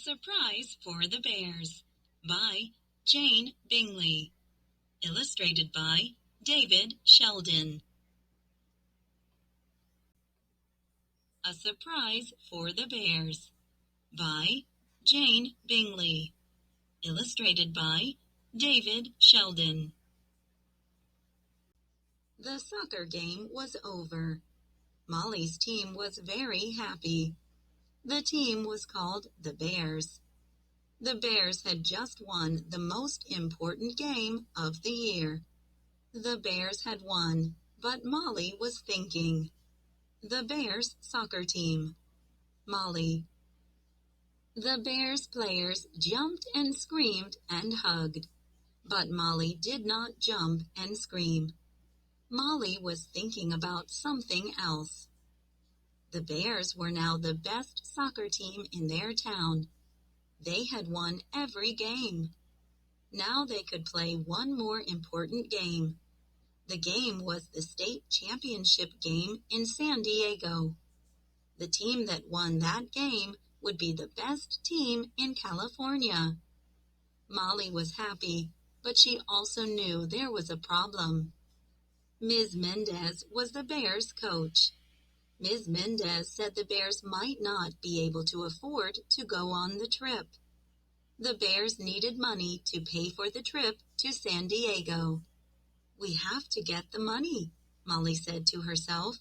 Surprise for the Bears by Jane Bingley. Illustrated by David Sheldon. A Surprise for the Bears by Jane Bingley. Illustrated by David Sheldon. The soccer game was over. Molly's team was very happy. The team was called the Bears. The Bears had just won the most important game of the year. The Bears had won, but Molly was thinking. The Bears soccer team. Molly. The Bears players jumped and screamed and hugged, but Molly did not jump and scream. Molly was thinking about something else. The Bears were now the best soccer team in their town. They had won every game. Now they could play one more important game. The game was the state championship game in San Diego. The team that won that game would be the best team in California. Molly was happy, but she also knew there was a problem. Ms. Mendez was the Bears' coach. Ms. Mendez said the Bears might not be able to afford to go on the trip. The Bears needed money to pay for the trip to San Diego. We have to get the money, Molly said to herself.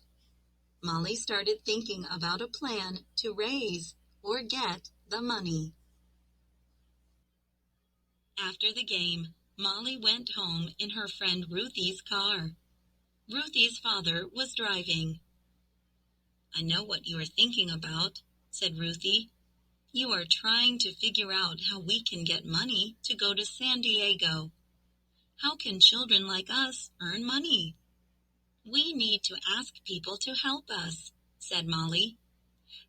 Molly started thinking about a plan to raise or get the money. After the game, Molly went home in her friend Ruthie's car. Ruthie's father was driving. I know what you are thinking about, said Ruthie. You are trying to figure out how we can get money to go to San Diego. How can children like us earn money? We need to ask people to help us, said Molly.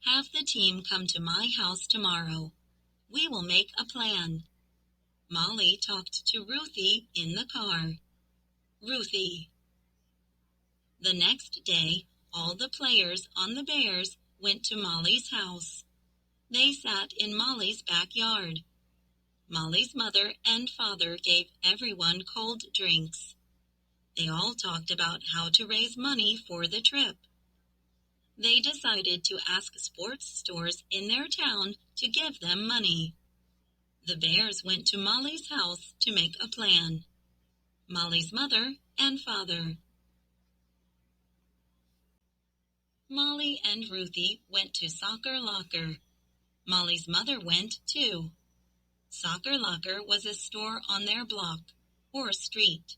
Have the team come to my house tomorrow. We will make a plan. Molly talked to Ruthie in the car. Ruthie. The next day, all the players on the Bears went to Molly's house. They sat in Molly's backyard. Molly's mother and father gave everyone cold drinks. They all talked about how to raise money for the trip. They decided to ask sports stores in their town to give them money. The Bears went to Molly's house to make a plan. Molly's mother and father. Molly and Ruthie went to Soccer Locker. Molly's mother went too. Soccer Locker was a store on their block or street.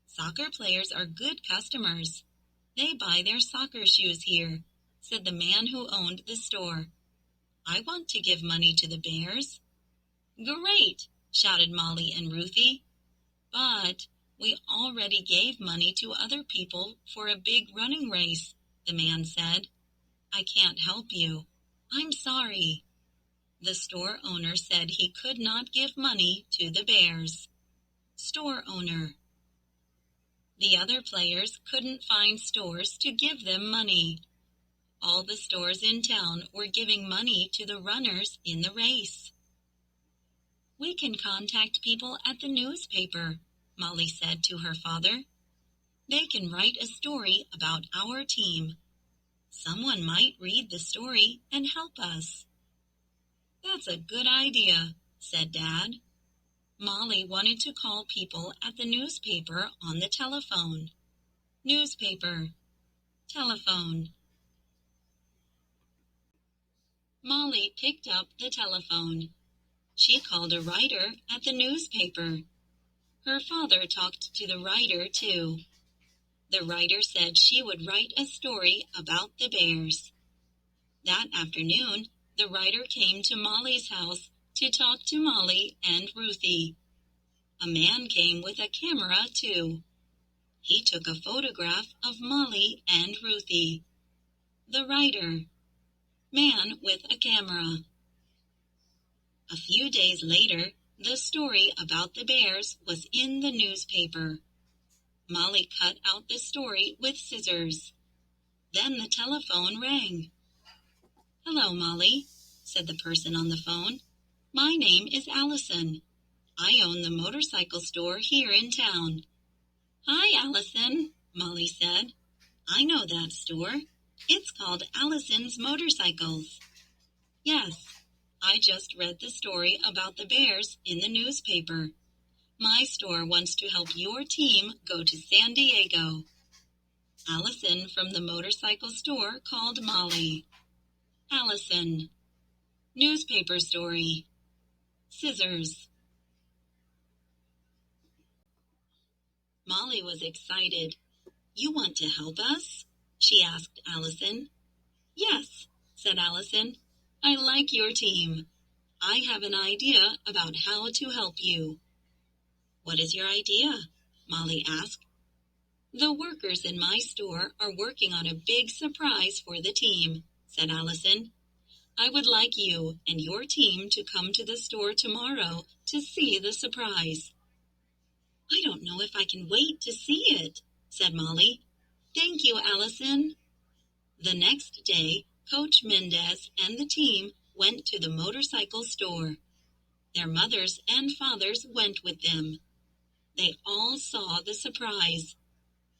Soccer players are good customers. They buy their soccer shoes here, said the man who owned the store. I want to give money to the Bears. Great, shouted Molly and Ruthie. But we already gave money to other people for a big running race, the man said. I can't help you. I'm sorry. The store owner said he could not give money to the Bears. Store owner. The other players couldn't find stores to give them money. All the stores in town were giving money to the runners in the race. We can contact people at the newspaper, Molly said to her father. They can write a story about our team. Someone might read the story and help us. That's a good idea, said Dad. Molly wanted to call people at the newspaper on the telephone. Newspaper. Telephone. Molly picked up the telephone. She called a writer at the newspaper. Her father talked to the writer too. The writer said she would write a story about the Bears. That afternoon, the writer came to Molly's house to talk to Molly and Ruthie. A man came with a camera too. He took a photograph of Molly and Ruthie. The writer. Man with a camera. A few days later, the story about the Bears was in the newspaper. Molly cut out the story with scissors. Then the telephone rang. Hello, Molly. said the person on the phone. "My name is Allison. I own the motorcycle store here in town." "Hi, Allison," Molly said. "I know that store. It's called Allison's Motorcycles." "Yes, I just read the story about the bears in the newspaper. My store wants to help your team go to San Diego." Allison from the motorcycle store called Molly. Allison. Newspaper story. Scissors. Molly was excited. "You want to help us?" she asked Allison. "Yes," said Allison. "I like your team. I have an idea about how to help you." "What is your idea?" Molly asked. "The workers in my store are working on a big surprise for the team," said Allison. "I would like you and your team to come to the store tomorrow to see the surprise." "I don't know if I can wait to see it," said Molly. "Thank you, Allison." The next day, Coach Mendez and the team went to the motorcycle store. Their mothers and fathers went with them. They all saw the surprise.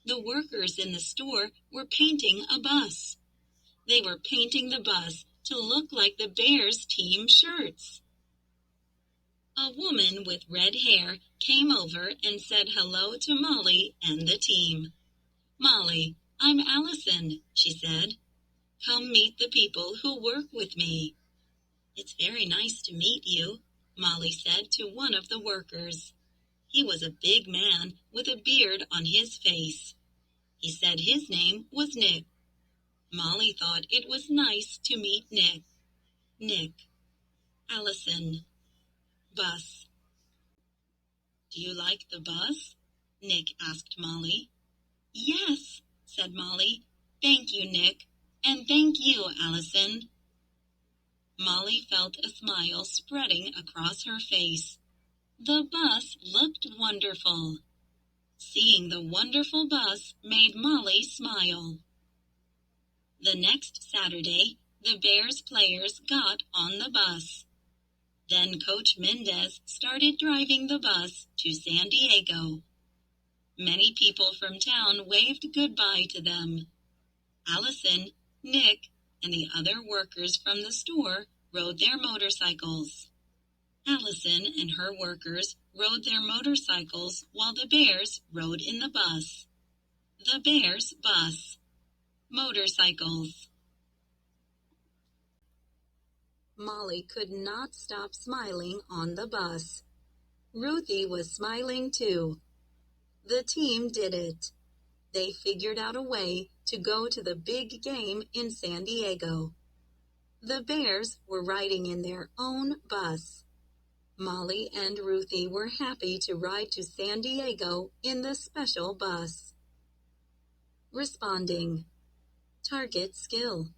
The workers in the store were painting a bus. They were painting the bus to look like the Bears team shirts. A woman with red hair came over and said hello to Molly and the team. "Molly, I'm Allison," she said. "Come meet the people who work with me." "It's very nice to meet you," Molly said to one of the workers. He was a big man with a beard on his face. He said his name was Nick. Molly thought it was nice to meet Nick. Nick. Allison. Bus. "Do you like the bus?" Nick asked Molly. "Yes," said Molly. "Thank you, Nick. And thank you, Allison." Molly felt a smile spreading across her face. The bus looked wonderful. Seeing the wonderful bus made Molly smile. The next Saturday, the Bears players got on the bus. Then Coach Mendez started driving the bus to San Diego. Many people from town waved goodbye to them. Allison, Nick, and the other workers from the store rode their motorcycles. Allison and her workers rode their motorcycles while the Bears rode in the bus. The Bears bus. Motorcycles. Molly could not stop smiling on the bus. Ruthie was smiling too. The team did it. They figured out a way to go to the big game in San Diego. The Bears were riding in their own bus. Molly and Ruthie were happy to ride to San Diego in the special bus. Responding. Target skill.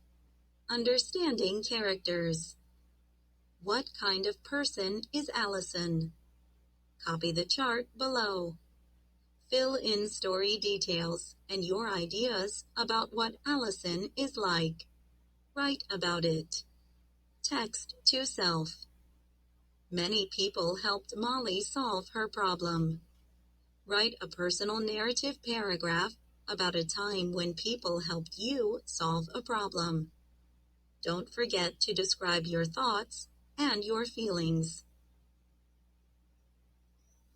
Understanding characters. What kind of person is Allison? Copy the chart below. Fill in story details and your ideas about what Allison is like. Write about it. Text to self. Many people helped Molly solve her problem. Write a personal narrative paragraph about a time when people helped you solve a problem. Don't forget to describe your thoughts and your feelings.